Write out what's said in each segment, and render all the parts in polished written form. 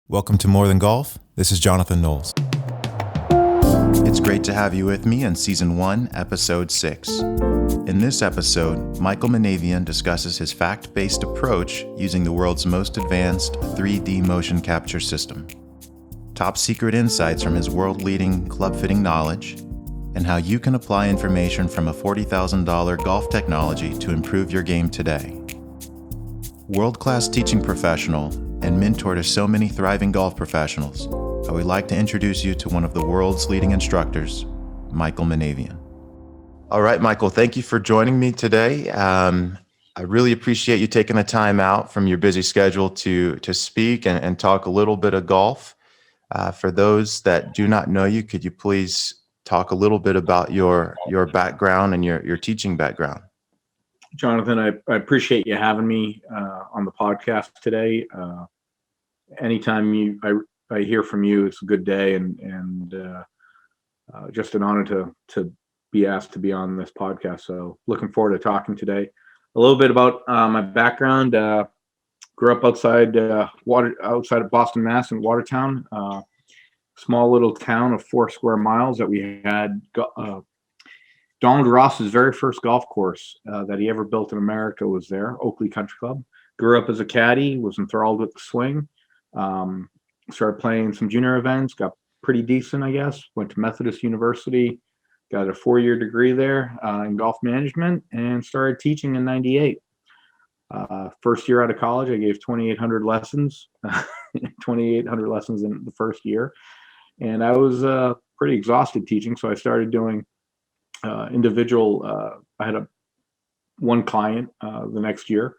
Welcome to More Than Golf. This is Jonathan Knowles. It's great to have you with me in Season 1, Episode 6. In this episode, Michael Manavian discusses his fact-based approach using the world's most advanced 3D motion capture system, top secret insights from his world-leading Clubfitting Knowledge, and how you can apply information from a $40,000 golf technology to improve your game today. World-class teaching professional and mentor to so many thriving golf professionals, I would like to introduce you to one of the world's leading instructors, Michael Manavian. All right, Michael, thank you for joining me today. I really appreciate you taking the time out from your busy schedule to speak and talk a little bit of golf. For those that do not know you, could you please talk a little bit about your background and your teaching background? Jonathan, I appreciate you having me on the podcast today. Anytime I hear from you, it's a good day, and just an honor to be asked to be on this podcast. So looking forward to talking today. A little bit about my background. Grew up outside of Boston, Mass, in Watertown, small little town of 4 square miles that we had. Donald Ross's very first golf course that he ever built in America was there, Oakley Country Club. Grew up as a caddy, was enthralled with the swing. Started playing some junior events, got pretty decent, I guess. Went to Methodist University, got a 4-year degree there in golf management, and started teaching in '98. First year out of college, I gave 2,800 lessons, 2,800 lessons in the first year. And I was pretty exhausted teaching, so I started doing individual. I had one client the next year,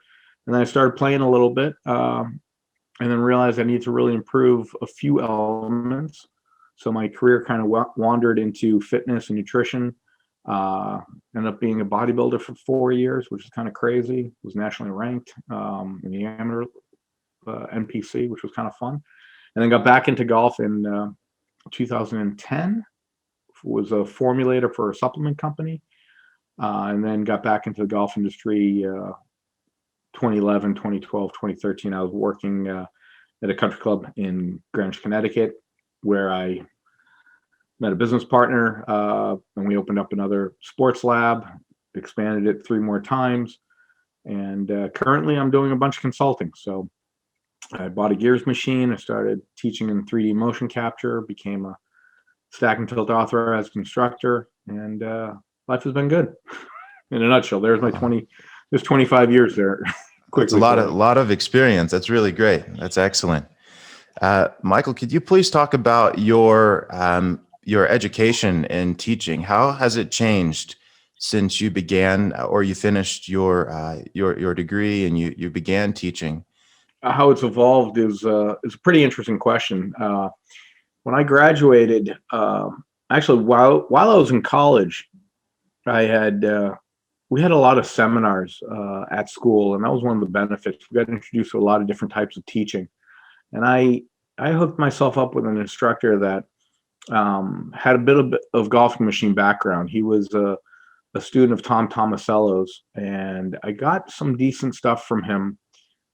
and then I started playing a little bit, and then realized I need to really improve a few elements. So my career kind of wandered into fitness and nutrition. Ended up being a bodybuilder for 4 years, which is kind of crazy. Was nationally ranked in the amateur NPC, which was kind of fun. And then got back into golf in 2010. Was a formulator for a supplement company, and then got back into the golf industry 2011, 2012, 2013. I was working at a country club in Greenwich, Connecticut, where I met a business partner, and we opened up another sports lab, expanded it 3 more times, and currently I'm doing a bunch of consulting. So I bought a gears machine. I started teaching in 3D motion capture, became a stack and tilt authorized instructor, and life has been good. In a nutshell, there's 25 years there. It's a lot of experience. That's really great. That's excellent. Michael, could you please talk about your education and teaching? How has it changed since you began or you finished your degree and you began teaching? How it's evolved is a pretty interesting question. When I graduated, actually while I was in college, we had a lot of seminars at school, and that was one of the benefits. We got introduced to a lot of different types of teaching, and I hooked myself up with an instructor that had a bit of golfing machine background. He was a student of Tom Tomasello's, and I got some decent stuff from him.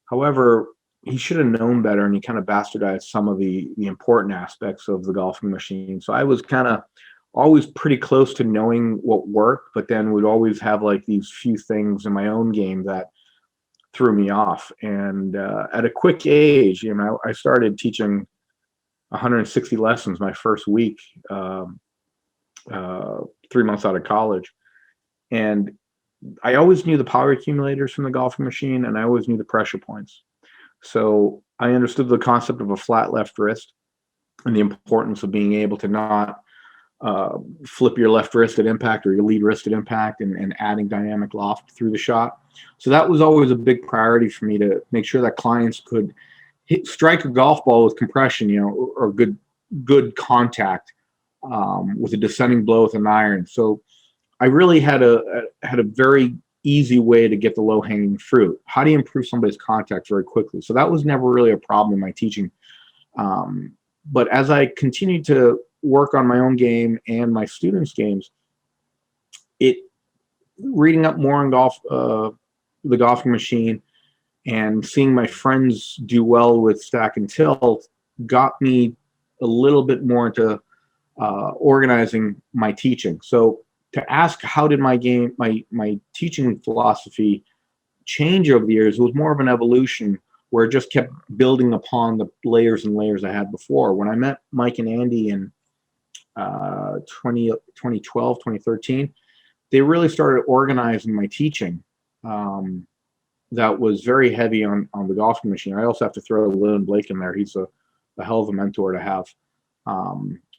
However, he should have known better, and he kind of bastardized some of the important aspects of the golfing machine. So I was kind of always pretty close to knowing what worked, but then would always have like these few things in my own game that threw me off. And at a quick age, I started teaching 160 lessons my first week, 3 months out of college. And I always knew the power accumulators from the golfing machine, and I always knew the pressure points. So I understood the concept of a flat left wrist and the importance of being able to not flip your left wrist at impact or your lead wrist at impact, and adding dynamic loft through the shot. So that was always a big priority for me, to make sure that clients could strike a golf ball with compression, or good contact with a descending blow with an iron. So I really had a very easy way to get the low-hanging fruit. How do you improve somebody's contact very quickly? So that was never really a problem in my teaching. But as I continued to work on my own game and my students' games, reading up more on golf, the golfing machine, and seeing my friends do well with stack and tilt, got me a little bit more into organizing my teaching. So to ask how did my teaching philosophy change over the years, it was more of an evolution where it just kept building upon the layers and layers I had before. When I met Mike and Andy in 2012, 2013, they really started organizing my teaching. That was very heavy on the golf machine. I also have to throw Lynn Blake in there. He's a hell of a mentor to have,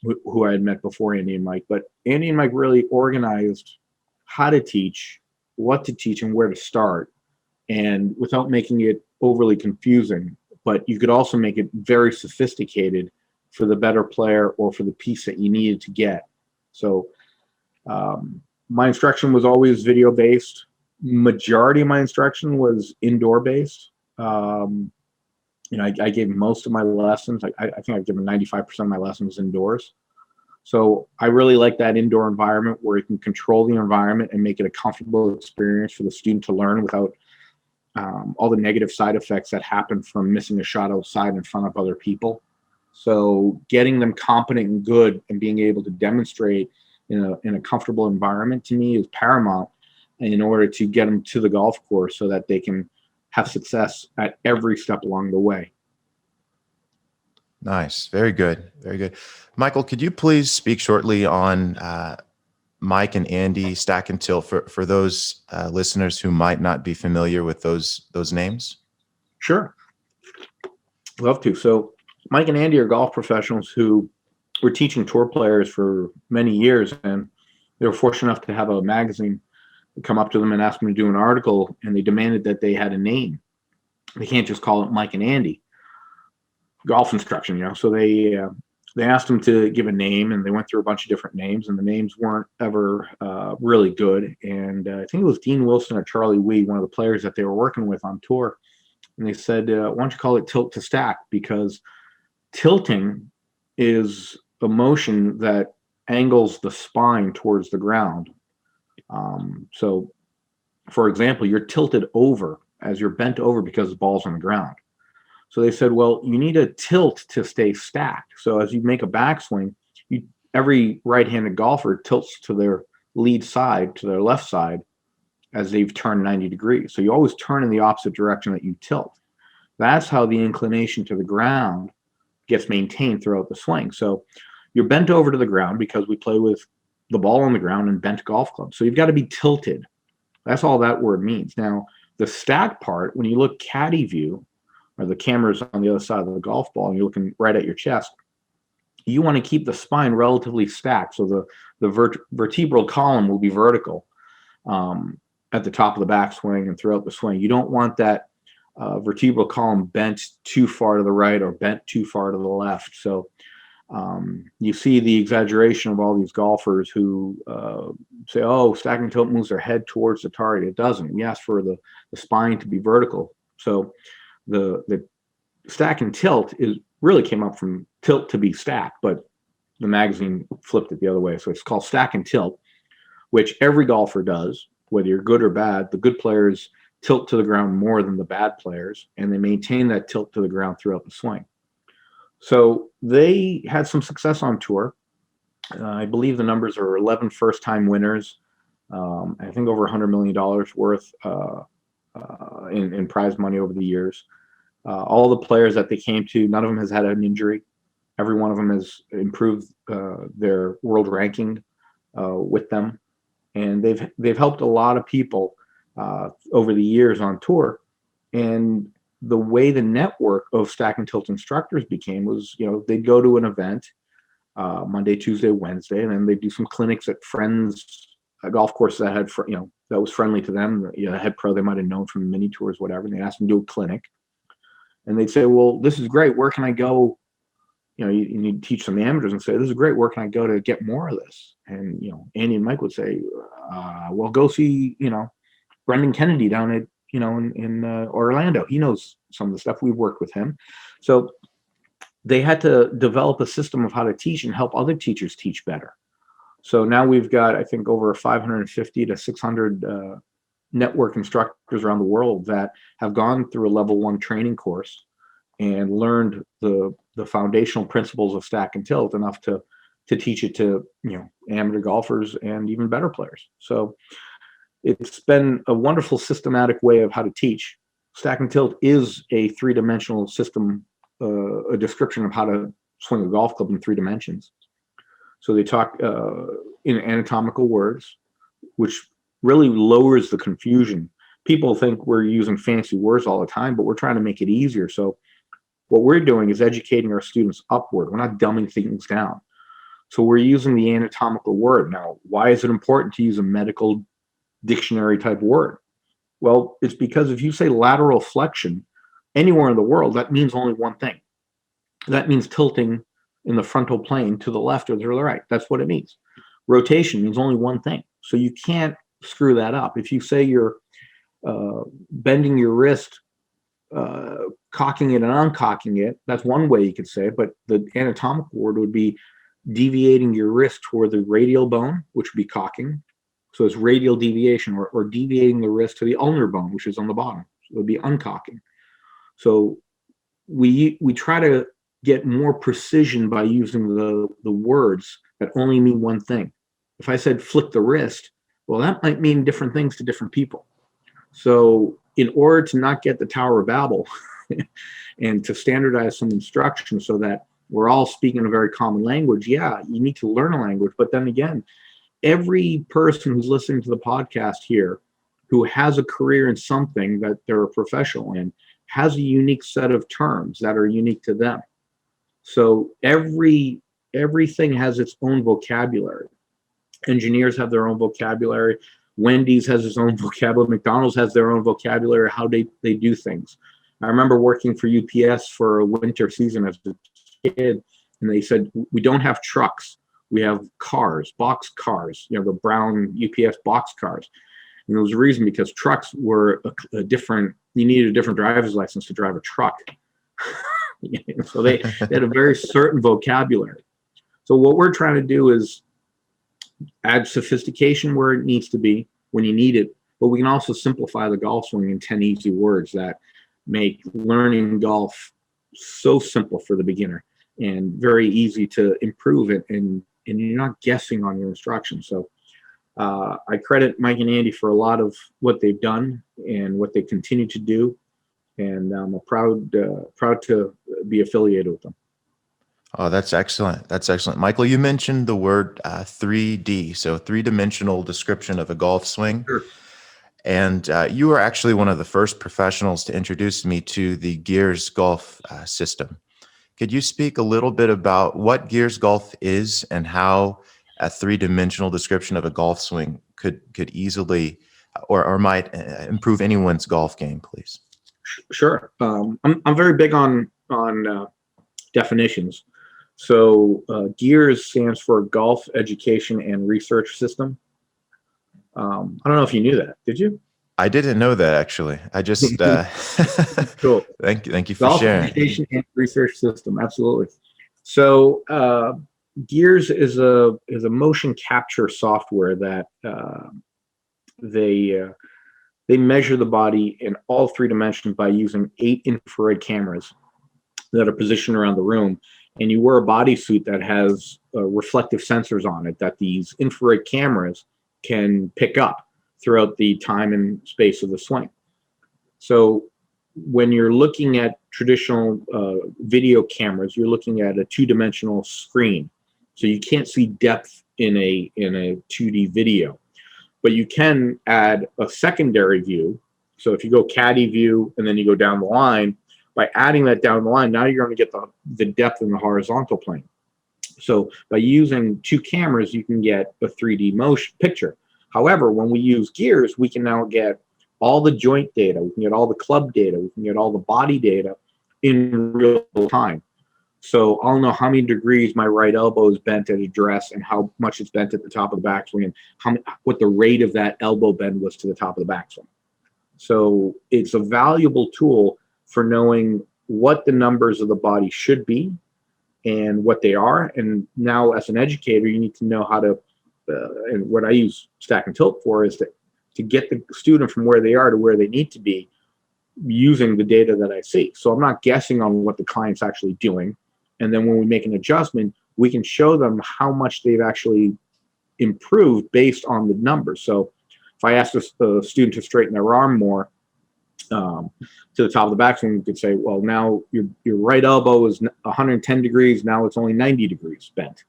who I had met before Andy and Mike. But Andy and Mike really organized how to teach, what to teach, and where to start, and without making it overly confusing. But you could also make it very sophisticated for the better player or for the piece that you needed to get. So my instruction was always video based. Majority of my instruction was indoor based. I gave most of my lessons. I think I've given 95% of my lessons indoors. So I really like that indoor environment where you can control the environment and make it a comfortable experience for the student to learn without all the negative side effects that happen from missing a shot outside in front of other people. So getting them competent and good and being able to demonstrate in a comfortable environment, to me, is paramount in order to get them to the golf course so that they can have success at every step along the way. Nice. Very good. Very good. Michael, could you please speak shortly on Mike and Andy Stack and Tilt for those listeners who might not be familiar with those names? Sure. Love to. So Mike and Andy are golf professionals who were teaching tour players for many years, and they were fortunate enough to have a magazine come up to them and ask them to do an article, and they demanded that they had a name. They can't just call it Mike and Andy golf instruction, So they asked them to give a name, and they went through a bunch of different names, and the names weren't ever really good. And I think it was Dean Wilson or Charlie Wee, one of the players that they were working with on tour, and they said, why don't you call it Tilt to Stack? Because tilting is a motion that angles the spine towards the ground. So, for example, you're tilted over as you're bent over because the ball's on the ground. So they said, well, you need a tilt to stay stacked. So as you make a backswing, every right-handed golfer tilts to their lead side, to their left side, as they've turned 90 degrees. So you always turn in the opposite direction that you tilt. That's how the inclination to the ground gets maintained throughout the swing. So you're bent over to the ground because we play with the ball on the ground and bent golf clubs. So you've got to be tilted. That's all that word means. Now, the stack part, when you look caddy view, or the camera's on the other side of the golf ball and you're looking right at your chest, you want to keep the spine relatively stacked. So the vertebral column will be vertical at the top of the backswing and throughout the swing. You don't want that vertebral column bent too far to the right or bent too far to the left. So you see the exaggeration of all these golfers who say, oh, stack and tilt moves their head towards the target. It doesn't. We ask for the spine to be vertical. So the stack and tilt really came up from tilt to be stack, but the magazine flipped it the other way. So it's called stack and tilt, which every golfer does, whether you're good or bad. The good players tilt to the ground more than the bad players, and they maintain that tilt to the ground throughout the swing. So they had some success on tour. I believe the numbers are 11 first-time winners. I think over $100 million worth in prize money over the years. All the players that they came to, none of them has had an injury. Every one of them has improved their world ranking with them, and they've helped a lot of people over the years on tour. And the way the network of stack and tilt instructors became was, they'd go to an event Monday, Tuesday, Wednesday, and then they'd do some clinics at friends' golf courses that had, that was friendly to them. Head pro they might have known from the mini tours, whatever. And they asked them to do a clinic, and they'd say, "Well, this is great. Where can I go?" You need to teach some amateurs and say, "This is great. Where can I go to get more of this?" And Andy and Mike would say, "Well, go see Brendan Kennedy down at in Orlando. He knows some of the stuff. We've worked with him." So they had to develop a system of how to teach and help other teachers teach better. So now we've got, I think, over 550 to 600 network instructors around the world that have gone through a level 1 training course and learned the foundational principles of stack and tilt enough to teach it to, amateur golfers and even better players. So it's been a wonderful systematic way of how to teach. Stack and tilt is a three-dimensional system, a description of how to swing a golf club in 3 dimensions. So they talk in anatomical words, which really lowers the confusion. People think we're using fancy words all the time, but we're trying to make it easier. So what we're doing is educating our students upward. We're not dumbing things down. So we're using the anatomical word. Now, why is it important to use a medical dictionary type word? Well, it's because if you say lateral flexion anywhere in the world, that means only one thing. That means tilting in the frontal plane to the left or to the right. That's what it means. Rotation means only one thing. So you can't screw that up. If you say you're bending your wrist, cocking it and uncocking it, that's one way you could say it, but the anatomical word would be deviating your wrist toward the radial bone, which would be cocking. So it's radial deviation, or deviating the wrist to the ulnar bone, which is on the bottom. So it would be uncocking. So we try to get more precision by using the words that only mean one thing. If I said flick the wrist, well, that might mean different things to different people. So in order to not get the Tower of Babel and to standardize some instruction so that we're all speaking a very common language, yeah, you need to learn a language. But then again, every person who's listening to the podcast here who has a career in something that they're a professional in has a unique set of terms that are unique to them. So everything has its own vocabulary. Engineers have their own vocabulary. Wendy's has its own vocabulary. McDonald's has their own vocabulary, how they do things. I remember working for UPS for a winter season as a kid, and they said, we don't have trucks. We have cars, box cars, the brown UPS box cars. And there was a reason, because trucks were a different, you needed a different driver's license to drive a truck. So they had a very certain vocabulary. So what we're trying to do is add sophistication where it needs to be when you need it, but we can also simplify the golf swing in 10 easy words that make learning golf so simple for the beginner and very easy to improve it, and you're not guessing on your instructions. So I credit Mike and Andy for a lot of what they've done and what they continue to do, and I'm proud to be affiliated with them. Oh, that's excellent. That's excellent. Michael, you mentioned the word 3D, so three-dimensional description of a golf swing. Sure. And you were actually one of the first professionals to introduce me to the Gears Golf system. Could you speak a little bit about what Gears Golf is and how a three-dimensional description of a golf swing could easily or might improve anyone's golf game, please? Sure. I'm very big on definitions. So GEARS stands for Golf Education and Research System. I don't know if you knew that. Did you? I didn't know that, actually. I just cool. Thank you for Golf sharing. Education and Research System, absolutely. So GEARS is a motion capture software that they measure the body in all 3 dimensions by using 8 infrared cameras that are positioned around the room. And you wear a bodysuit that has reflective sensors on it that these infrared cameras can pick up throughout the time and space of the swing. So when you're looking at traditional video cameras, you're looking at a 2-dimensional screen. So you can't see depth in a 2D video, but you can add a secondary view. So if you go caddy view and then you go down the line, by adding that down the line, now you're going to get the depth in the horizontal plane. So by using 2 cameras, you can get a 3D motion picture. However, when we use GEARS, we can now get all the joint data, we can get all the club data, we can get all the body data in real time. So I'll know how many degrees my right elbow is bent at address and how much it's bent at the top of the backswing and what the rate of that elbow bend was to the top of the backswing. So it's a valuable tool for knowing what the numbers of the body should be and what they are. And now as an educator, you need to know how to, and what I use stack and tilt for is to get the student from where they are to where they need to be using the data that I see. So I'm not guessing on what the client's actually doing. And then when we make an adjustment, we can show them how much they've actually improved based on the numbers. So if I ask a student to straighten their arm more to the top of the backswing, we could say, well, now your right elbow is 110 degrees. Now it's only 90 degrees bent.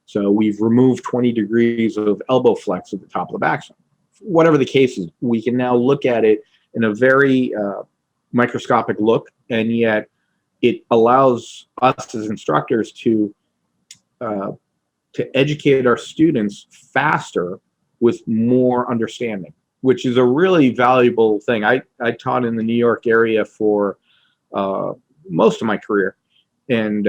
So we've removed 20 degrees of elbow flex at the top of the backswing. Whatever the case is, we can now look at it in a very microscopic look, and yet it allows us as instructors to educate our students faster with more understanding, which is a really valuable thing. I taught in the New York area for most of my career. And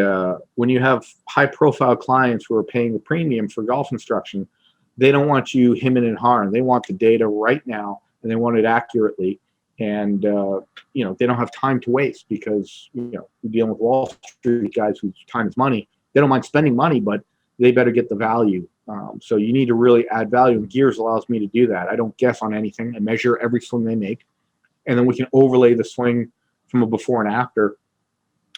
when you have high-profile clients who are paying the premium for golf instruction, they don't want you hemming and hawing. They want the data right now, and they want it accurately. And they don't have time to waste because we're dealing with Wall Street guys whose time is money. They don't mind spending money, but they better get the value. So you need to really add value, and Gears allows me to do that. I don't guess on anything. I measure every swing they make, and then we can overlay the swing from a before and after,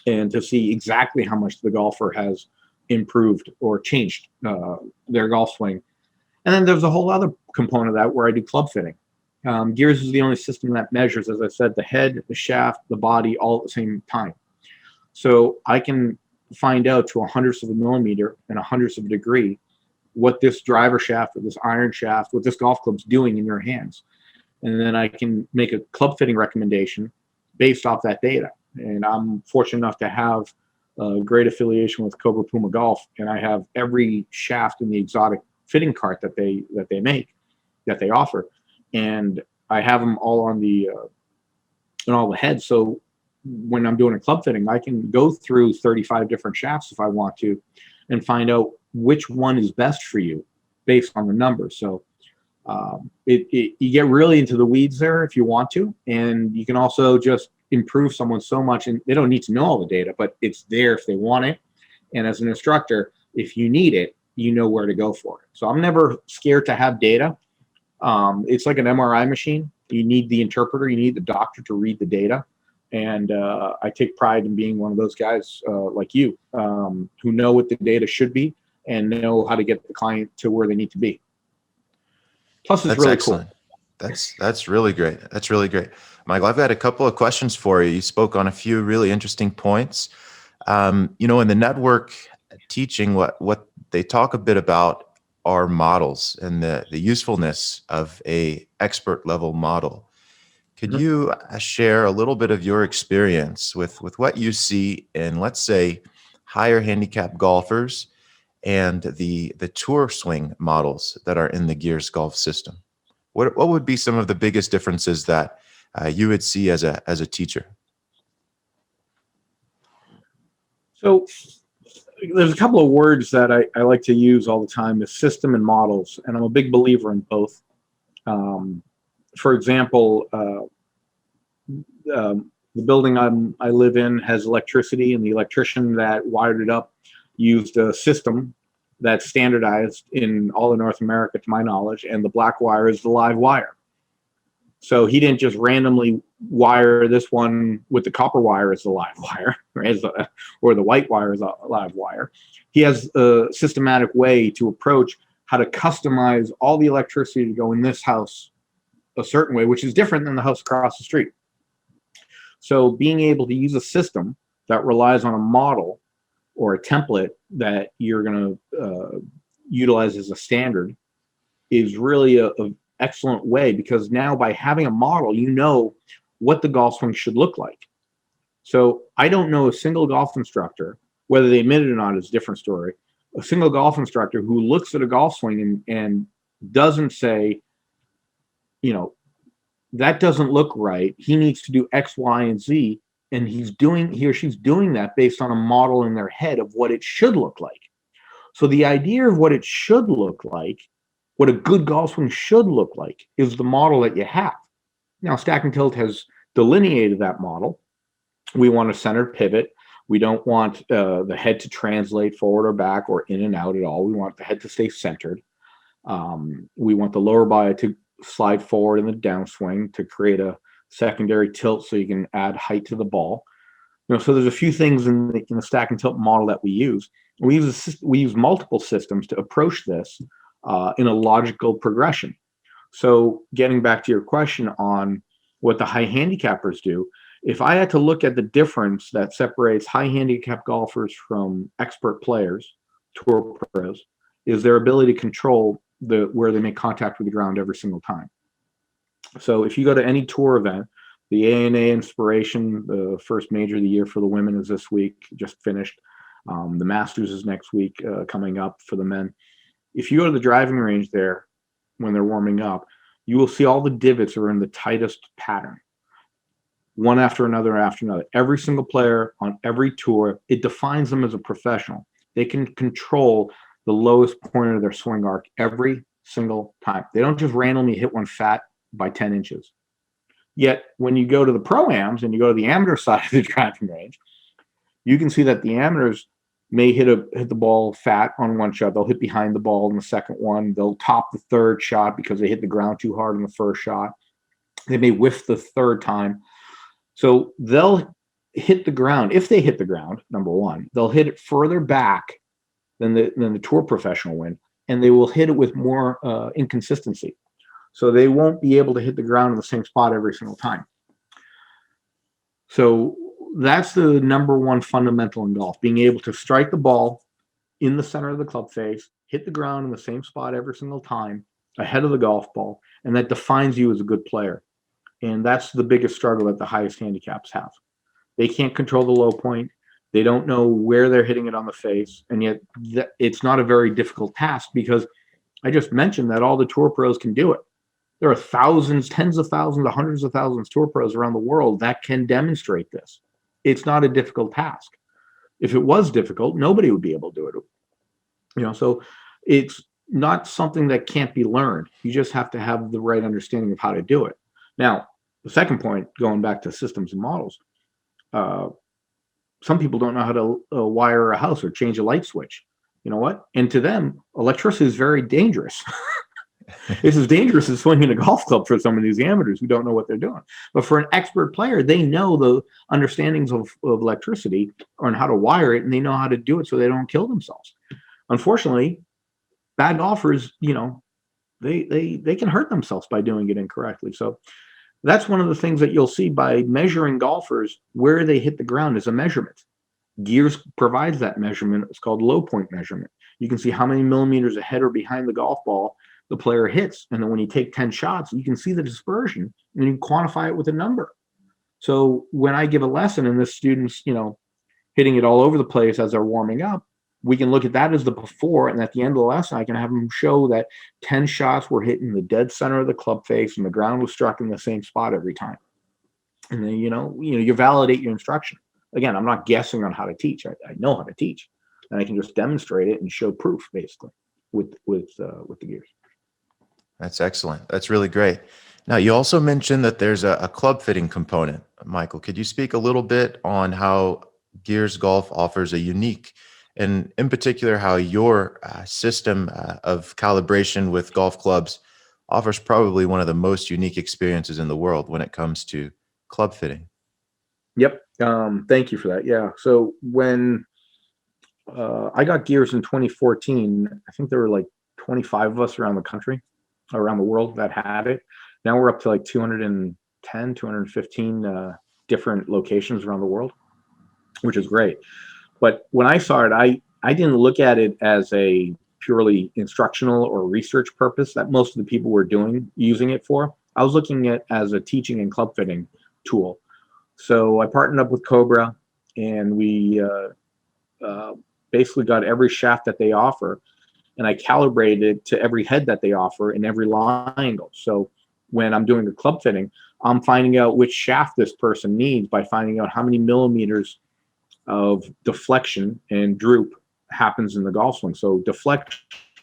and to see exactly how much the golfer has improved or changed their golf swing. And then there's a whole other component of that where I do club fitting. Gears is the only system that measures, as I said, the head, the shaft, the body, all at the same time. So I can find out to a hundredths of a millimeter and a hundredths of a degree what this driver shaft or this iron shaft, what this golf club's doing in your hands. And then I can make a club fitting recommendation based off that data. And I'm fortunate enough to have a great affiliation with Cobra Puma Golf, and I have every shaft in the exotic fitting cart that they offer, and I have them all on the heads. So when I'm doing a club fitting, I can go through 35 different shafts if I want to, and find out which one is best for you based on the numbers. So you get really into the weeds there if you want to, and you can also just improve someone so much, and they don't need to know all the data, but it's there if they want it. And as an instructor, if you need it, you know where to go for it. So I'm never scared to have data. It's like an MRI machine. You need the interpreter, you need the doctor to read the data. And I take pride in being one of those guys like you who know what the data should be and know how to get the client to where they need to be. Plus, it's really excellent. Cool. That's really great. That's really great. Michael, I've got a couple of questions for you. You spoke on a few really interesting points. In the network teaching, what they talk a bit about are models and the usefulness of a expert level model. Could you share a little bit of your experience with what you see in, let's say, higher handicap golfers and the tour swing models that are in the Gears golf system? What would be some of the biggest differences that you would see as a teacher? So there's a couple of words that I like to use all the time, is system and models, and I'm a big believer in both. For example, the building I live in has electricity, and the electrician that wired it up used a system that's standardized in all of North America, to my knowledge, and the black wire is the live wire. So he didn't just randomly wire this one with the copper wire as the live wire, or the white wire as a live wire. He has a systematic way to approach how to customize all the electricity to go in this house a certain way, which is different than the house across the street. So being able to use a system that relies on a model or a template that you're going to utilize as a standard is really a excellent way, because now by having a model, you know what the golf swing should look like. So I don't know a single golf instructor, whether they admit it or not is a different story, a single golf instructor who looks at a golf swing and doesn't say, that doesn't look right. He needs to do X, Y, and Z. And he or she's doing that based on a model in their head of what it should look like. So the idea of what it should look like, what a good golf swing should look like, is the model that you have. Now, Stack and Tilt has delineated that model. We want a centered pivot. We don't want the head to translate forward or back or in and out at all. We want the head to stay centered. We want the lower body to slide forward in the downswing to create a secondary tilt so you can add height to the ball. So there's a few things in the stack and tilt model that we use. We use multiple systems to approach this in a logical progression. So getting back to your question on what the high handicappers do, if I had to look at the difference that separates high handicap golfers from expert players, tour pros, is their ability to control where they make contact with the ground every single time. So if you go to any tour event, the ANA Inspiration, the first major of the year for the women, is this week, just finished. The Masters is next week, coming up for the men. If you go to the driving range there when they're warming up, you will see all the divots are in the tightest pattern, one after another after another. Every single player on every tour, it defines them as a professional. They can control the lowest point of their swing arc every single time. They don't just randomly hit one fat by 10 inches. Yet when you go to the pro-ams and you go to the amateur side of the driving range, you can see that the amateurs may hit the ball fat on one shot. They'll hit behind the ball in the second one. They'll top the third shot because they hit the ground too hard in the first shot. They may whiff the third time. So they'll hit the ground. If they hit the ground, number one, they'll hit it further back than the tour professional win, and they will hit it with more inconsistency. So they won't be able to hit the ground in the same spot every single time. So that's the number one fundamental in golf, being able to strike the ball in the center of the club face, hit the ground in the same spot every single time, ahead of the golf ball, and that defines you as a good player. And that's the biggest struggle that the highest handicaps have. They can't control the low point. They don't know where they're hitting it on the face. And yet it's not a very difficult task, because I just mentioned that all the tour pros can do it. There are thousands, tens of thousands, hundreds of thousands tour pros around the world that can demonstrate this. It's not a difficult task. If it was difficult, nobody would be able to do it. So it's not something that can't be learned. You just have to have the right understanding of how to do it. Now, the second point, going back to systems and models, some people don't know how to wire a house or change a light switch. You know what? And to them, electricity is very dangerous. It's as dangerous as swinging a golf club for some of these amateurs who don't know what they're doing. But for an expert player, they know the understandings of electricity and how to wire it, and they know how to do it so they don't kill themselves. Unfortunately, bad golfers, they can hurt themselves by doing it incorrectly. So that's one of the things that you'll see by measuring golfers. Where they hit the ground is a measurement. Gears provides that measurement. It's called low point measurement. You can see how many millimeters ahead or behind the golf ball the player hits. And then when you take 10 shots, you can see the dispersion and you quantify it with a number. So when I give a lesson and the students, hitting it all over the place as they're warming up, we can look at that as the before. And at the end of the lesson, I can have them show that 10 shots were hit in the dead center of the club face and the ground was struck in the same spot every time. And then, you validate your instruction. Again, I'm not guessing on how to teach. I know how to teach, and I can just demonstrate it and show proof basically with the gears. That's excellent. That's really great. Now, you also mentioned that there's a club fitting component. Michael, could you speak a little bit on how Gears Golf offers a unique, and in particular, how your system of calibration with golf clubs offers probably one of the most unique experiences in the world when it comes to club fitting? Yep. Thank you for that. Yeah. So when I got Gears in 2014, I think there were like 25 of us around the world that had it. Now we're up to like 210, 215 different locations around the world, which is great. But when I saw it, I didn't look at it as a purely instructional or research purpose that most of the people were using it for. I was looking at it as a teaching and club fitting tool. So I partnered up with Cobra, and we basically got every shaft that they offer, and I calibrated it to every head that they offer in every lie angle. So when I'm doing a club fitting, I'm finding out which shaft this person needs by finding out how many millimeters of deflection and droop happens in the golf swing. So deflection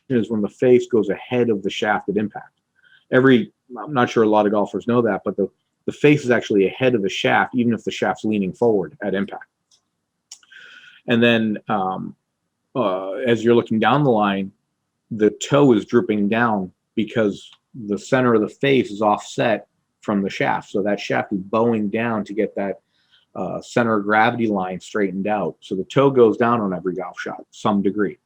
is when the face goes ahead of the shaft at impact. I'm not sure a lot of golfers know that, but the face is actually ahead of the shaft, even if the shaft's leaning forward at impact. And then as you're looking down the line, the toe is drooping down because the center of the face is offset from the shaft. So that shaft is bowing down to get that center of gravity line straightened out. So the toe goes down on every golf shot, some degree.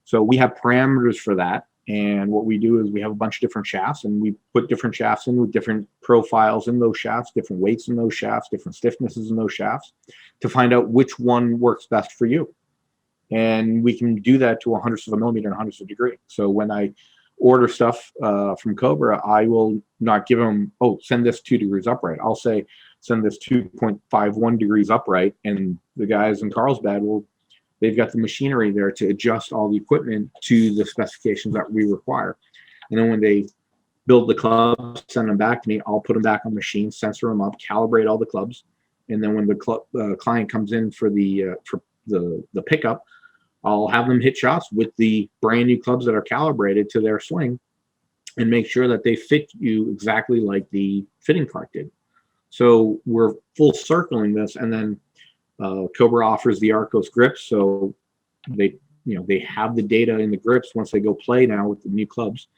So we have parameters for that. And what we do is we have a bunch of different shafts, and we put different shafts in with different profiles in those shafts, different weights in those shafts, different stiffnesses in those shafts to find out which one works best for you. And we can do that to a hundredths of a millimeter and a hundredths of a degree. So when I order stuff from Cobra, I will not give them, oh, send this 2 degrees upright. I'll say, send this 2.51 degrees upright. And the guys in Carlsbad they've got the machinery there to adjust all the equipment to the specifications that we require. And then when they build the clubs, send them back to me, I'll put them back on the machine, sensor them up, calibrate all the clubs. And then when the client comes in for the pickup, I'll have them hit shots with the brand new clubs that are calibrated to their swing and make sure that they fit you exactly like the fitting cart did. So we're full circling this. And then Cobra offers the Arcos grips. So they have the data in the grips. Once they go play now with the new clubs,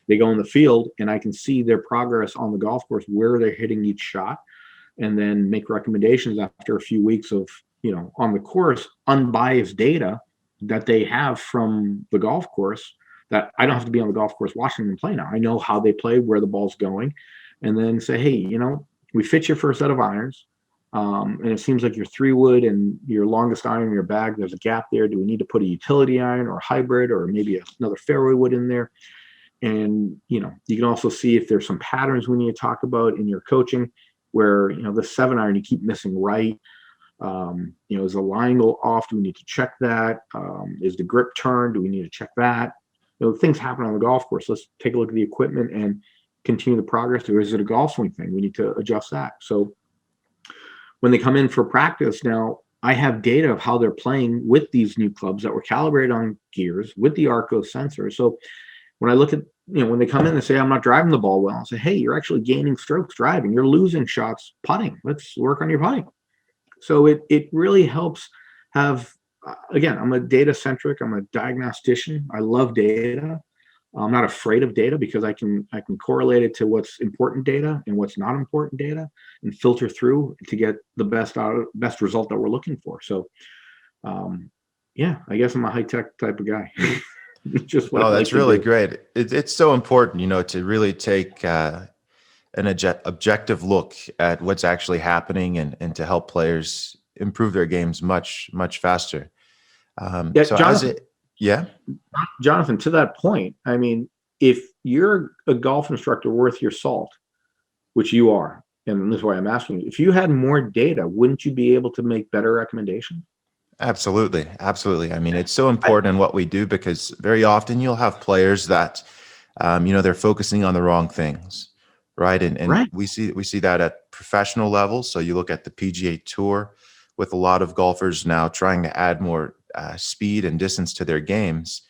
they go in the field and I can see their progress on the golf course, where they're hitting each shot, and then make recommendations after a few weeks of, on the course, unbiased data that they have from the golf course, that I don't have to be on the golf course watching them play now. I know how they play, where the ball's going, and then say, hey, we fit you for a set of irons. And it seems like your 3-wood and your longest iron in your bag, there's a gap there. Do we need to put a utility iron or a hybrid or maybe another fairway wood in there? And, you can also see if there's some patterns we need to talk about in your coaching where, the 7-iron, you keep missing right. Is the line go off? Do we need to check that? Is the grip turned? Do we need to check that? Things happen on the golf course. Let's take a look at the equipment and continue the progress. Or is it a golf swing thing? We need to adjust that. So when they come in for practice now, I have data of how they're playing with these new clubs that were calibrated on gears with the Arcos sensor. So when I look at, when they come in and say, I'm not driving the ball well, I say, hey, you're actually gaining strokes driving. You're losing shots putting. Let's work on your putting. So it really helps have, again, I'm a data centric. I'm a diagnostician. I love data. I'm not afraid of data because I can correlate it to what's important data and what's not important data and filter through to get the best result that we're looking for. So, I guess I'm a high tech type of guy. Just what that's really great. It's so important, to really take an objective look at what's actually happening and to help players improve their games much, much faster. Jonathan, to that point, I mean, if you're a golf instructor worth your salt, which you are, and this is why I'm asking you, if you had more data, wouldn't you be able to make better recommendations? Absolutely. Absolutely. I mean, it's so important in what we do because very often you'll have players that, they're focusing on the wrong things, right? And right. we see that at professional levels. So you look at the PGA Tour with a lot of golfers now trying to add more speed and distance to their games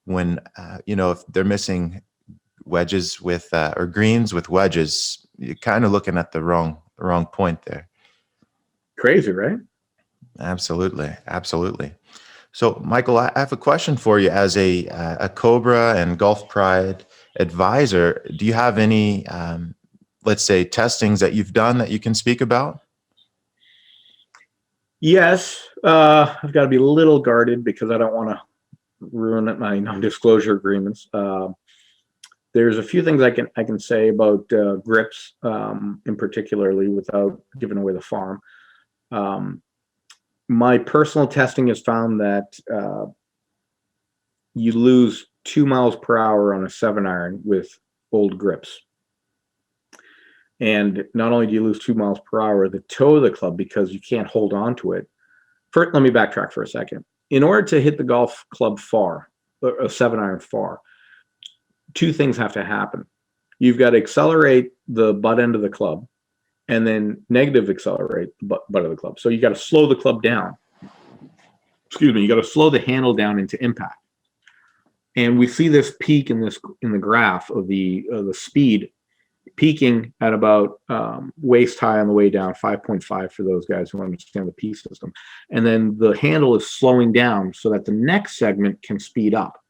when, if they're missing wedges with or greens with wedges, you're kind of looking at the wrong point there. Crazy, right? Absolutely. So, Michael, I have a question for you as a Cobra and Golf Pride advisor. Do you have any, let's say, testings that you've done that you can speak about? Yes. I've got to be a little guarded because I don't want to ruin my non-disclosure agreements. There's a few things I can say about grips, in particularly, without giving away the farm. My personal testing has found that you lose 2 miles per hour on a 7-iron with old grips. And not only do you lose 2 miles per hour, the toe of the club, because you can't hold on to it. First, let me backtrack for a second. In order to hit the golf club far, a 7-iron far, 2 things have to happen. You've got to accelerate the butt end of the club and then negative accelerate the butt of the club. So you got to slow the club down. You got to slow the handle down into impact. And we see this peak in the graph of the speed peaking at about waist high on the way down, 5.5 for those guys who understand the P system. And then the handle is slowing down so that the next segment can speed up.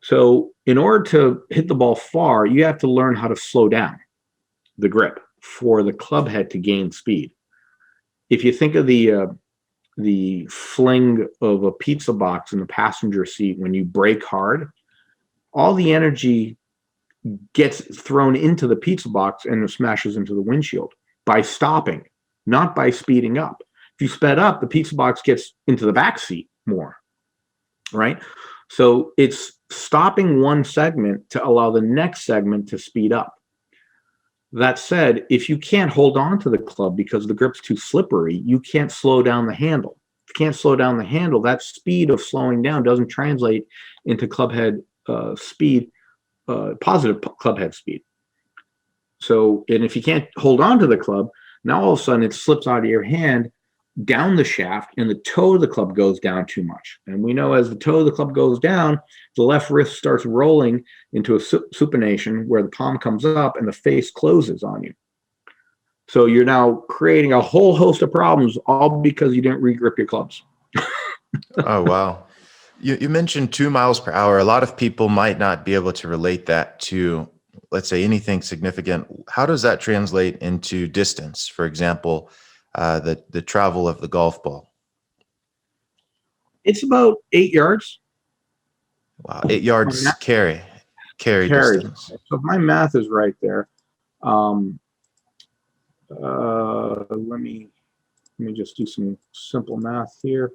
So in order to hit the ball far, you have to learn how to slow down. the grip for the club head to gain speed. If you think of the fling of a pizza box in the passenger seat when you brake hard, all the energy gets thrown into the pizza box and it smashes into the windshield by stopping, not by speeding up. If you sped up, the pizza box gets into the back seat more, right? So it's stopping one segment to allow the next segment to speed up. That said, if you can't hold on to the club because the grip's too slippery, you can't slow down the handle. If you can't slow down the handle, that speed of slowing down doesn't translate into club head speed, positive club head speed. So, and if you can't hold on to the club, now all of a sudden it slips out of your hand down the shaft and the toe of the club goes down too much. And we know as the toe of the club goes down, the left wrist starts rolling into a supination where the palm comes up and the face closes on you. So you're now creating a whole host of problems, all because you didn't regrip your clubs. Oh, wow. You mentioned 2 miles per hour. A lot of people might not be able to relate that to, let's say, anything significant. How does that translate into distance? For example, the travel of the golf ball. It's about 8 yards. Wow, 8 yards carry distance. So if my math is right there, let me just do some simple math here.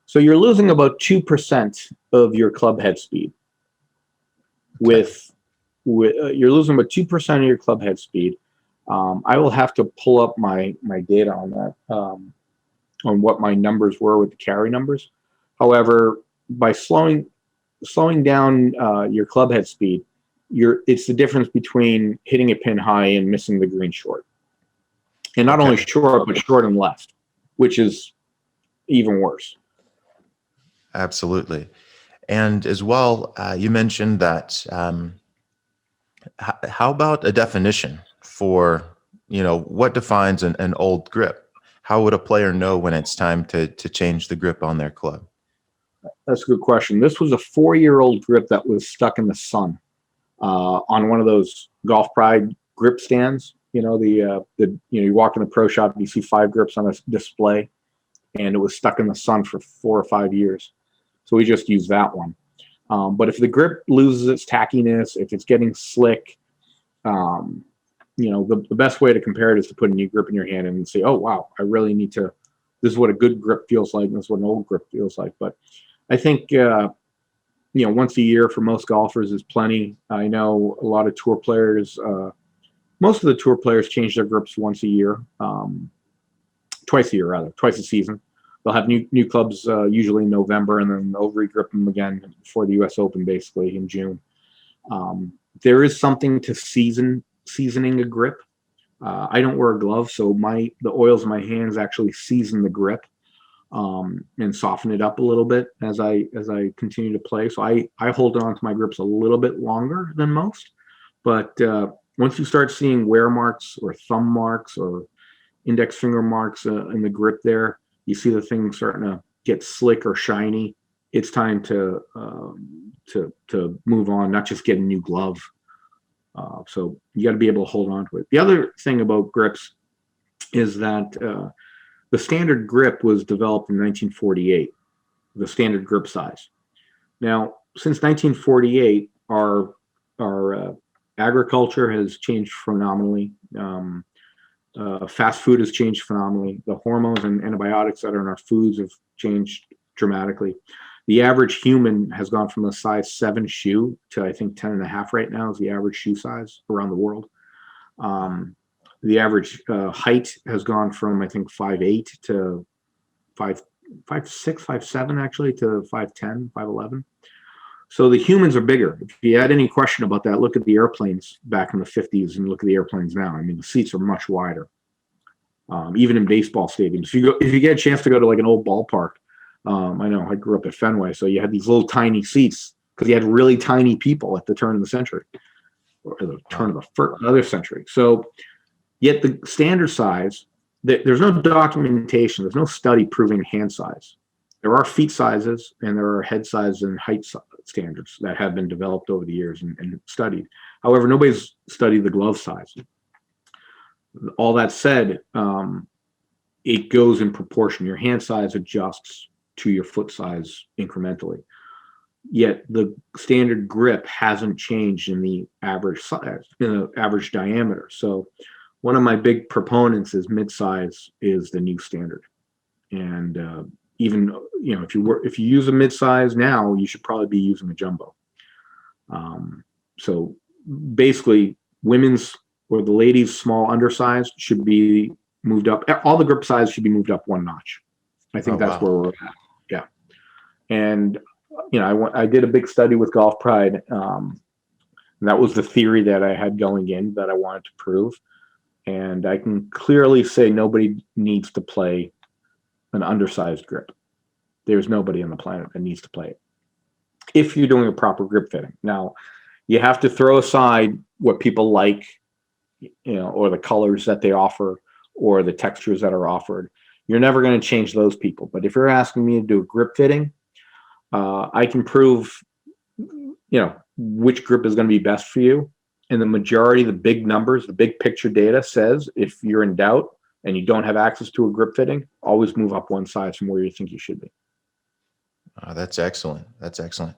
So you're losing about 2% of your club head speed. Okay. You're losing about 2% of your club head speed. I will have to pull up my data on that, on what my numbers were with the carry numbers. However, by slowing down your club head speed, it's the difference between hitting a pin high and missing the green short. And not only short, but short and left, which is even worse. Absolutely. And as well, you mentioned that, how about a definition for, what defines an old grip? How would a player know when it's time to change the grip on their club? That's a good question. This was a 4-year-old grip that was stuck in the sun on one of those Golf Pride grip stands. You walk in the pro shop, you see 5 grips on a display, and it was stuck in the sun for 4 or 5 years. So we just used that one. But if the grip loses its tackiness, if it's getting slick, the best way to compare it is to put a new grip in your hand and say, oh, wow, I really need to, this is what a good grip feels like, and this is what an old grip feels like. But I think, once a year for most golfers is plenty. I know a lot of tour players, most of the tour players change their grips once a year, twice a season. They'll have new clubs usually in November, and then they'll regrip them again for the U.S. Open, basically in June. There is something to seasoning a grip. I don't wear a glove, so the oils in my hands actually season the grip and soften it up a little bit as I continue to play. So I hold on to my grips a little bit longer than most, but once you start seeing wear marks or thumb marks or index finger marks in the grip there, you see the thing starting to get slick or shiny. It's time to move on, not just get a new glove. So you got to be able to hold on to it. The other thing about grips is that the standard grip was developed in 1948, the standard grip size. Now, since 1948, our agriculture has changed phenomenally. Fast food has changed phenomenally. The hormones and antibiotics that are in our foods have changed dramatically. The average human has gone from a size 7 shoe to, I think, 10.5 right now is the average shoe size around the world. The average height has gone from, I think, 5'8" to 5'6", 5'7", actually, to 5'10", 5'11". So the humans are bigger. If you had any question about that, look at the airplanes back in the 50s and look at the airplanes now. I mean, the seats are much wider, even in baseball stadiums. If you get a chance to go to like an old ballpark, I know I grew up at Fenway, so you had these little tiny seats because you had really tiny people at the turn of the century, or the turn of the other century. So yet the standard size, there's no documentation, there's no study proving hand size. There are feet sizes and there are head size and height standards that have been developed over the years and studied. However, nobody's studied the glove size. All that said, it goes in proportion. Your hand size adjusts to your foot size incrementally. Yet the standard grip hasn't changed in the average size, in the average diameter. So one of my big proponents is mid-size is the new standard. And even, if you use a mid-size now, you should probably be using a jumbo. So basically, women's or the ladies' small undersized should be moved up. All the grip size should be moved up one notch. I think that's where we're at. Yeah. And I did a big study with Golf Pride. And that was the theory that I had going in that I wanted to prove. And I can clearly say nobody needs to play an undersized grip. There's nobody on the planet that needs to play it if you're doing a proper grip fitting. Now, you have to throw aside what people like, or the colors that they offer or the textures that are offered. You're never going to change those people. But if you're asking me to do a grip fitting, I can prove, which grip is going to be best for you. And the majority, the big numbers, the big picture data says if you're in doubt and you don't have access to a grip fitting, always move up one size from where you think you should be. That's excellent. That's excellent.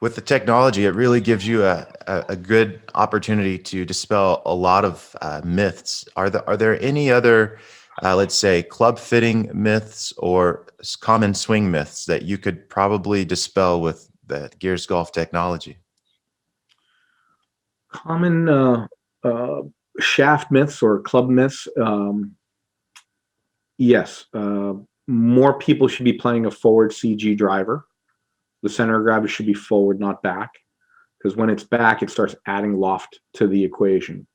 With the technology, it really gives you a good opportunity to dispel a lot of myths. Are there any other, let's say, club fitting myths or common swing myths that you could probably dispel with the Gears Golf technology? Common shaft myths or club myths. Yes. More people should be playing a forward CG driver. The center of gravity should be forward, not back, because when it's back, it starts adding loft to the equation.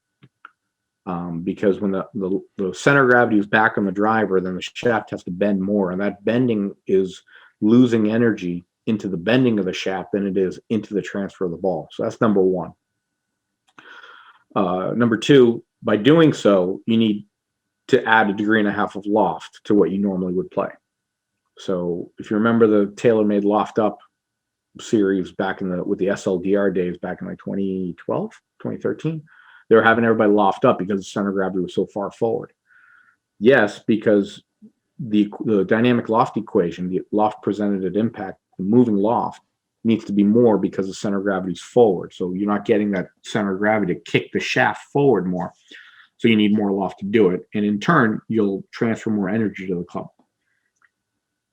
Because when the center of gravity is back on the driver, then the shaft has to bend more, and that bending is losing energy into the bending of the shaft than it is into the transfer of the ball. So that's number one. Number two, by doing so, you need to add 1.5 degrees of loft to what you normally would play. So if you remember the TaylorMade Loft Up series back with the SLDR days back in like 2012, 2013, they were having everybody loft up because the center of gravity was so far forward. Yes, because the dynamic loft equation, the loft presented at impact, the moving loft needs to be more because the center of gravity is forward. So you're not getting that center of gravity to kick the shaft forward more. So you need more loft to do it. And in turn, you'll transfer more energy to the club.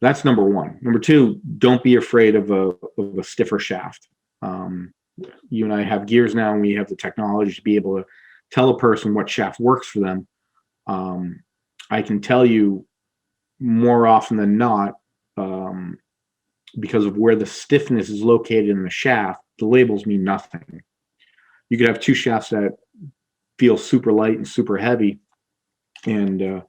That's number one. Number two, don't be afraid of a stiffer shaft. You and I have gears now, and we have the technology to be able to tell a person what shaft works for them. I can tell you more often than not, because of where the stiffness is located in the shaft, the labels mean nothing. You could have two shafts that feel super light and super heavy, and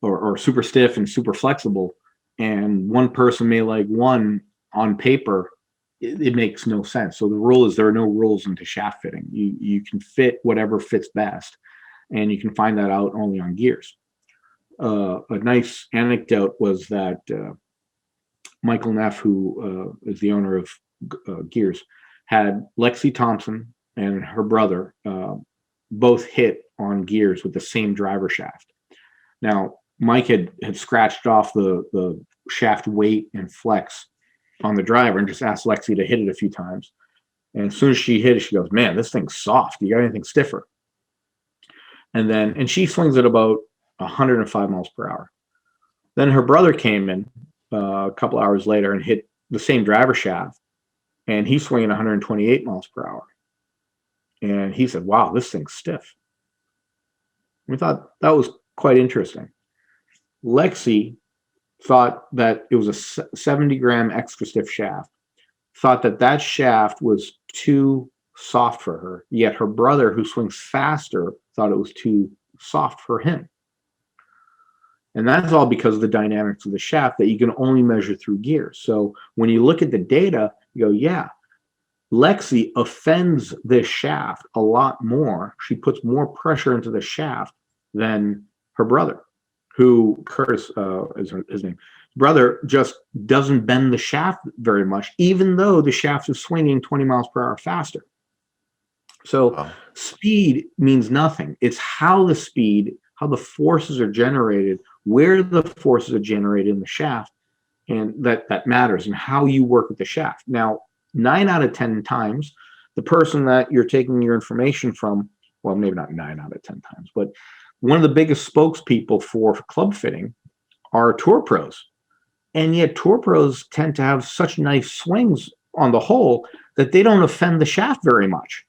or super stiff and super flexible. And one person may like one on paper, it makes no sense. So the rule is there are no rules into shaft fitting. You can fit whatever fits best, and you can find that out only on gears. A nice anecdote was that Michael Neff, who is the owner of Gears, had Lexi Thompson and her brother both hit on gears with the same driver shaft. Now, Mike had scratched off the shaft weight and flex on the driver and just asked Lexi to hit it a few times. And as soon as she hit it, she goes, "Man, this thing's soft. You got anything stiffer?" And she swings at about 105 miles per hour. Then her brother came in a couple hours later and hit the same driver shaft, and he's swinging 128 miles per hour. And he said, "Wow, this thing's stiff." We thought that was quite interesting. Lexi thought that it was a 70-gram extra stiff shaft, thought that shaft was too soft for her, yet her brother, who swings faster, thought it was too soft for him. And that's all because of the dynamics of the shaft that you can only measure through gears. So when you look at the data, you go, yeah, Lexi offends this shaft a lot more. She puts more pressure into the shaft than her brother, who, Curtis is his name. Brother just doesn't bend the shaft very much, even though the shaft is swinging 20 miles per hour faster. So Wow. speed means nothing. It's how the forces are generated, where the forces are generated in the shaft, and that matters, and how you work with the shaft. Now, 9 out of 10 times, the person that you're taking your information from, well, maybe not 9 out of 10 times, but one of the biggest spokespeople for club fitting are tour pros. And yet tour pros tend to have such nice swings on the hole that they don't offend the shaft very much.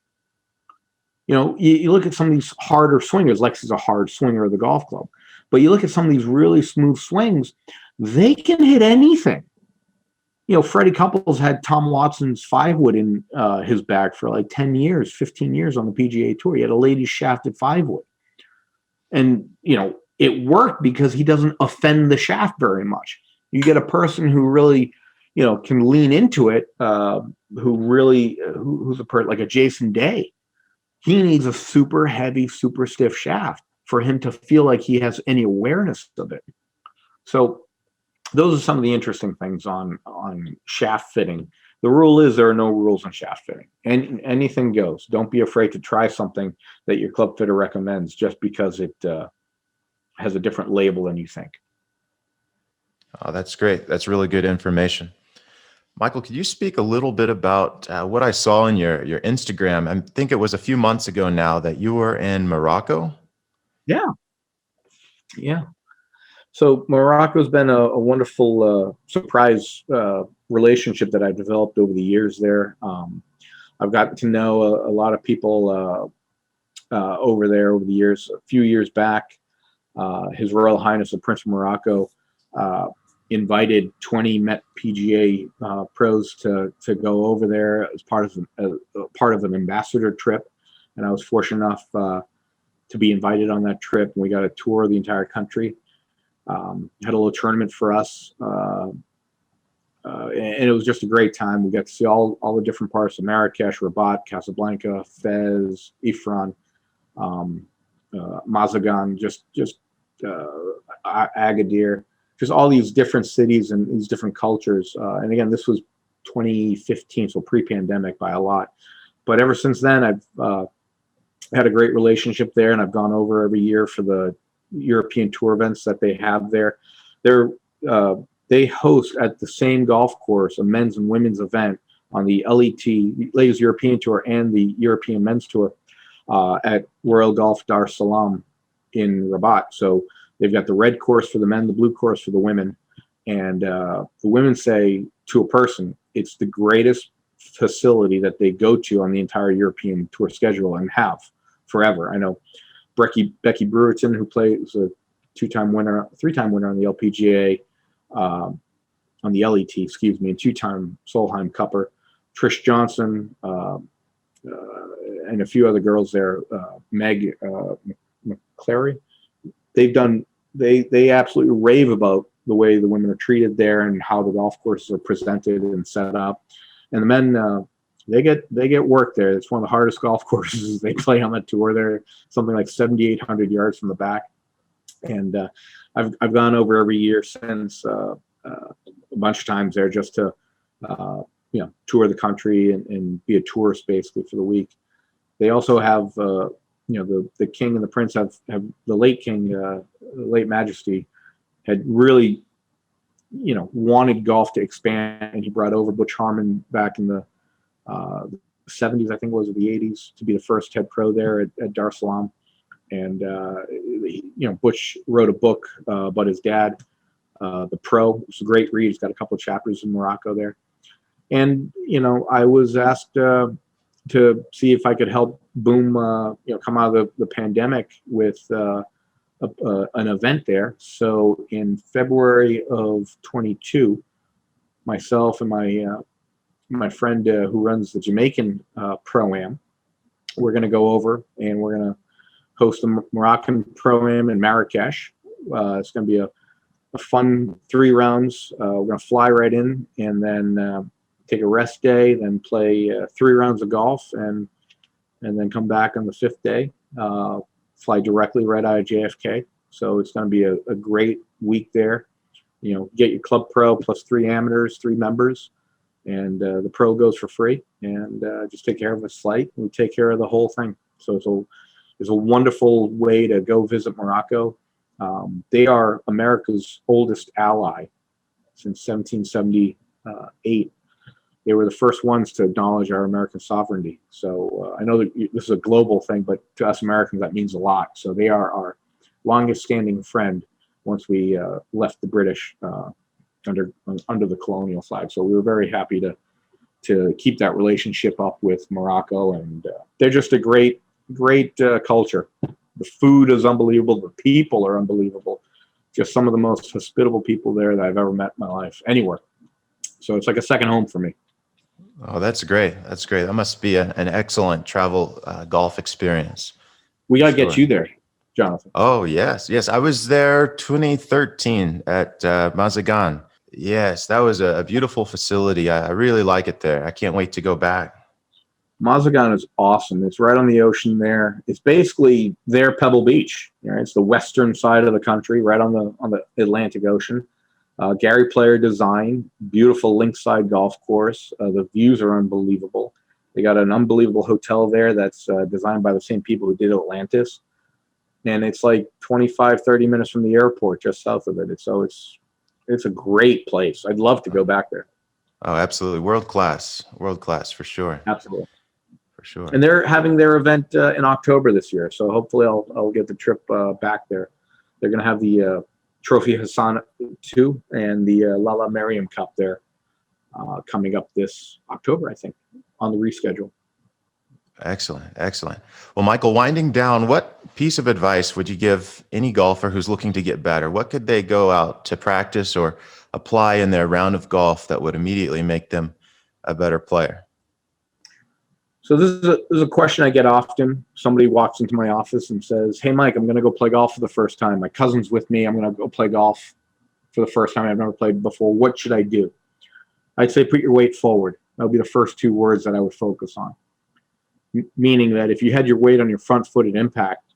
You look at some of these harder swingers. Lex is a hard swinger of the golf club, but you look at some of these really smooth swings, they can hit anything. Freddie Couples had Tom Watson's 5-wood in his bag for like 10 years, 15 years on the PGA Tour. He had a ladies shafted 5-wood. And, it worked because he doesn't offend the shaft very much. You get a person who really, can lean into it, who's like a Jason Day. He needs a super heavy, super stiff shaft for him to feel like he has any awareness of it. So those are some of the interesting things on shaft fitting. The rule is there are no rules on shaft fitting, and anything goes. Don't be afraid to try something that your club fitter recommends just because it has a different label than you think. Oh, that's great. That's really good information. Michael, could you speak a little bit about what I saw in your Instagram? I think it was a few months ago now that you were in Morocco. Yeah. So Morocco's been a wonderful surprise relationship that I've developed over the years there. I've gotten to know a lot of people over there over the years. A few years back, His Royal Highness the Prince of Morocco invited 20 Met PGA pros to go over there as part of an ambassador trip, and I was fortunate enough to be invited on that trip. And we got a tour of the entire country. Had a little tournament for us, and it was just a great time. We got to see all the different parts of Marrakesh, Rabat, Casablanca, Fez, Ifran, Mazagan, just Agadir, just all these different cities and these different cultures. And again, this was 2015, so pre-pandemic by a lot. But ever since then, I've had a great relationship there, and I've gone over every year for the European tour events that they have there. They host at the same golf course a men's and women's event on the LET, Ladies European Tour, and the European Men's Tour at Royal Golf Dar es Salaam in Rabat. So they've got the red course for the men, the blue course for the women. And the women say to a person, it's the greatest facility that they go to on the entire European Tour schedule and have forever. I know Becky Brewerton, who plays a three-time winner on the LPGA, on the LET, and two-time Solheim Cupper, Trish Johnson, and a few other girls there, Meg McClary. They absolutely rave about the way the women are treated there and how the golf courses are presented and set up. And the men, they get work there. It's one of the hardest golf courses they play on the tour. They're something like 7,800 yards from the back. And I've gone over every year since a bunch of times there just to tour the country and be a tourist basically for the week. They also have the king and the prince have the late king, the late majesty, had really wanted golf to expand, and he brought over Butch Harmon back in the 70s, I think it was, or the 80s, to be the first head pro there at Dar es Salaam. And Butch wrote a book about his dad, The Pro. It's a great read. It's got a couple of chapters in Morocco there. And I was asked to see if I could help boom, come out of the pandemic with an event there. So in February of 22, myself and my friend who runs the Jamaican Pro-Am, we're going to go over and we're going to host the Moroccan Pro-Am in Marrakesh. It's going to be a fun 3 rounds. We're going to fly right in and then take a rest day, then play 3 rounds of golf, and then come back on the 5th day, fly directly right out of JFK. So it's going to be a great week there. Get your club pro plus 3 amateurs, 3 members. and the pro goes for free, and just take care of his flight. We take care of the whole thing. So it's a wonderful way to go visit Morocco. They are America's oldest ally since 1778. They were the first ones to acknowledge our American sovereignty. So I know that this is a global thing, but to us Americans, that means a lot. So they are our longest standing friend once we left the British under the colonial flag. So we were very happy to keep that relationship up with Morocco, and they're just a great culture. The food is unbelievable. The people are unbelievable. Just some of the most hospitable people there that I've ever met in my life, anywhere. So it's like a second home for me. Oh, that's great. That's great. That must be an excellent travel golf experience. We got to get you there, Jonathan. Oh, yes. Yes. I was there 2013 at Mazagan. Yes, that was a beautiful facility. I really like it there. I can't wait to go back. Mazagan is awesome. It's right on the ocean there. It's basically their Pebble Beach. Right? It's the western side of the country, right on the Atlantic Ocean. Gary Player design, beautiful linkside golf course. The views are unbelievable. They got an unbelievable hotel there that's designed by the same people who did Atlantis. And it's like 25, 30 minutes from the airport just south of it. So it's a great place. I'd love to go back there. Oh, absolutely. World class for sure. Absolutely. For sure. And they're having their event in October this year. So hopefully I'll get the trip back there. They're going to have the Trophy Hassan 2 and the Lala Merriam Cup there coming up this October, I think, on the reschedule. Excellent. Well, Michael, winding down, what piece of advice would you give any golfer who's looking to get better? What could they go out to practice or apply in their round of golf that would immediately make them a better player? So this is a question I get often. Somebody walks into my office and says, "Hey, Mike, I'm going to go play golf for the first time. My cousin's with me. I'm going to go play golf for the first time. I've never played before. What should I do?" I'd say put your weight forward. That would be the first two words that I would focus on. Meaning that if you had your weight on your front foot at impact,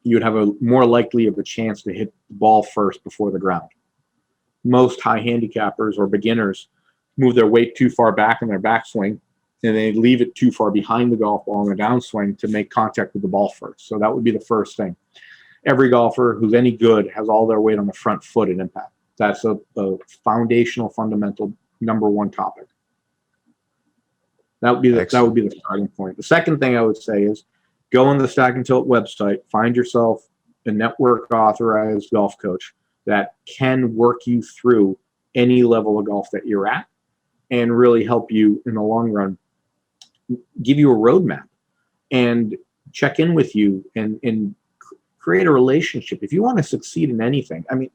you would have a more likely of a chance to hit the ball first before the ground. Most high handicappers or beginners move their weight too far back in their backswing, and they leave it too far behind the golf ball in the downswing to make contact with the ball first. So that would be the first thing. Every golfer who's any good has all their weight on the front foot at impact. That's a foundational, fundamental, number one topic. That would be the starting point. The second thing I would say is go on the Stack and Tilt website, find yourself a network authorized golf coach that can work you through any level of golf that you're at and really help you in the long run, give you a roadmap and check in with you and create a relationship. If you want to succeed in anything, I mean,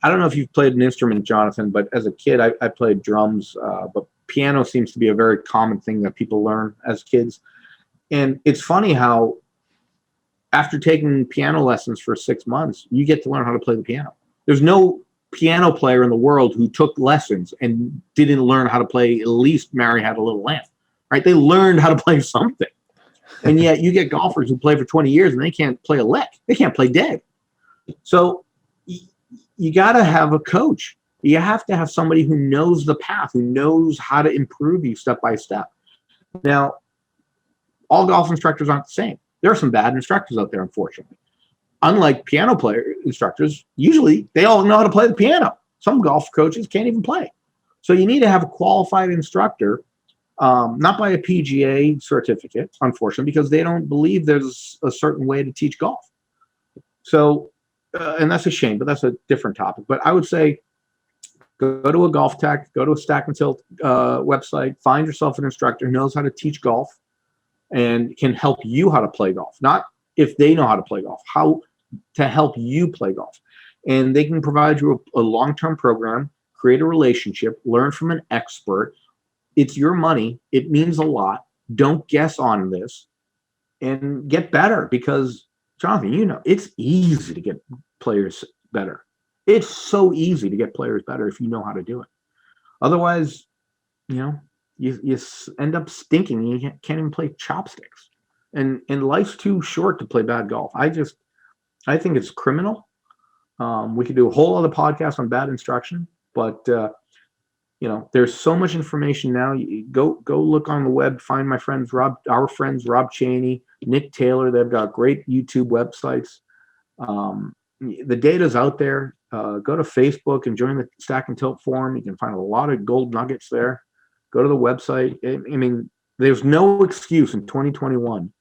I don't know if you've played an instrument, Jonathan, but as a kid, I played drums, but piano seems to be a very common thing that people learn as kids. And it's funny how after taking piano lessons for 6 months, you get to learn how to play the piano. There's no piano player in the world who took lessons and didn't learn how to play at least Mary Had a Little Lamb, right? They learned how to play something. And yet you get golfers who play for 20 years and they can't play a lick. They can't play dead. So you got to have a coach. You have to have somebody who knows the path, who knows how to improve you step by step. Now, all golf instructors aren't the same. There are some bad instructors out there, unfortunately. Unlike piano player instructors, usually they all know how to play the piano. Some golf coaches can't even play. So you need to have a qualified instructor, not by a PGA certificate, unfortunately, because they don't believe there's a certain way to teach golf. So, and that's a shame, but that's a different topic. But I would say go to a golf tech, go to a Stack and Tilt website, find yourself an instructor who knows how to teach golf and can help you how to play golf. Not if they know how to play golf, how to help you play golf. And they can provide you a long-term program, create a relationship, learn from an expert. It's your money. It means a lot. Don't guess on this and get better because, Jonathan, you know, it's easy to get players better. It's so easy to get players better if you know how to do it. Otherwise, you know, you end up stinking and you can't even play chopsticks. And life's too short to play bad golf. I think it's criminal. We could do a whole other podcast on bad instruction, but there's so much information now. You go look on the web, find our friends Rob Chaney, Nick Taylor. They've got great YouTube websites. The data's out there. Go to Facebook and join the Stack and Tilt forum. You can find a lot of gold nuggets there. Go to the website. I mean, there's no excuse in 2021,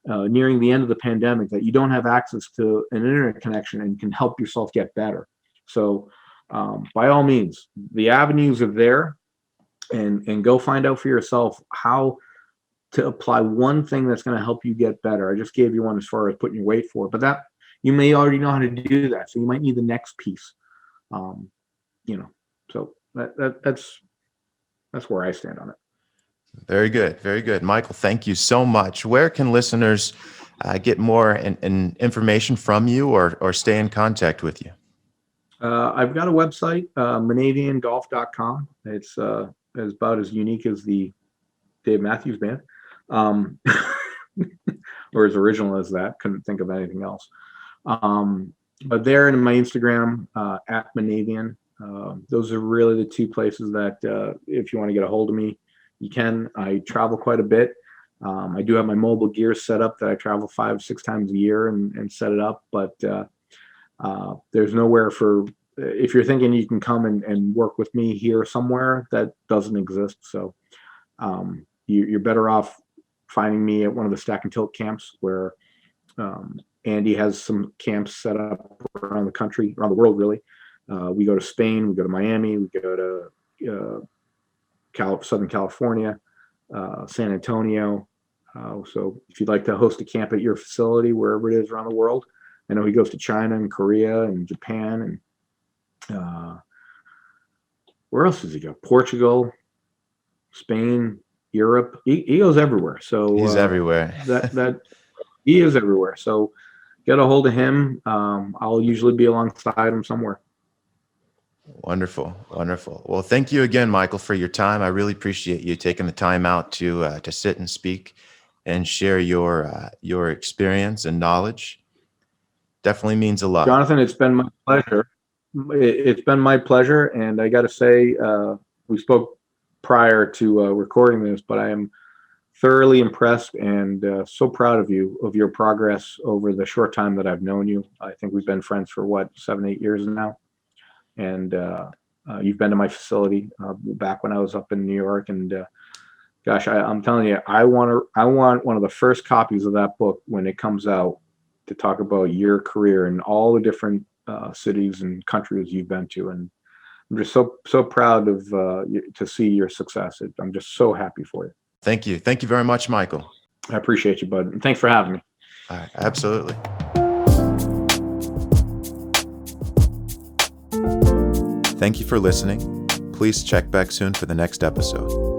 nearing the end of the pandemic, that you don't have access to an internet connection and can help yourself get better. So by all means, the avenues are there, and go find out for yourself how to apply one thing that's going to help you get better. I just gave you one as far as putting your weight forward, but that you may already know how to do that. So you might need the next piece. So that's where I stand on it. Very good. Very good. Michael, thank you so much. Where can listeners get more information from you or stay in contact with you? I've got a website, ManavianGolf.com. It's about as unique as the Dave Matthews Band, or as original as that. Couldn't think of anything else. But there, and in my Instagram, at Manavian, those are really the two places that if you want to get a hold of me, you can. I travel quite a bit. I do have my mobile gear set up that I travel 5-6 times a year and set it up. But there's nowhere if you're thinking you can come and work with me here somewhere, that doesn't exist. So you're better off finding me at one of the Stack and Tilt camps, where Andy has some camps set up around the country, around the world, really. We go to Spain, we go to Miami, we go to Southern California, San Antonio. So if you'd like to host a camp at your facility, wherever it is around the world, I know he goes to China and Korea and Japan and where else does he go? Portugal, Spain, Europe. He goes everywhere. So he's everywhere. that he is everywhere. So get a hold of him. I'll usually be alongside him somewhere. Wonderful. Wonderful. Well, thank you again, Michael, for your time. I really appreciate you taking the time out to sit and speak and share your experience and knowledge. Definitely means a lot. Jonathan, it's been my pleasure. It's been my pleasure. And I got to say, we spoke prior to recording this, but I am thoroughly impressed and so proud of you, of your progress over the short time that I've known you. I think we've been friends for 7-8 years now. And you've been to my facility back when I was up in New York. And gosh, I'm telling you, I want one of the first copies of that book when it comes out, to talk about your career and all the different cities and countries you've been to. And I'm just so proud of to see your success. I'm just so happy for you. Thank you. Thank you very much, Michael. I appreciate you, bud. And thanks for having me. All right, absolutely. Thank you for listening. Please check back soon for the next episode.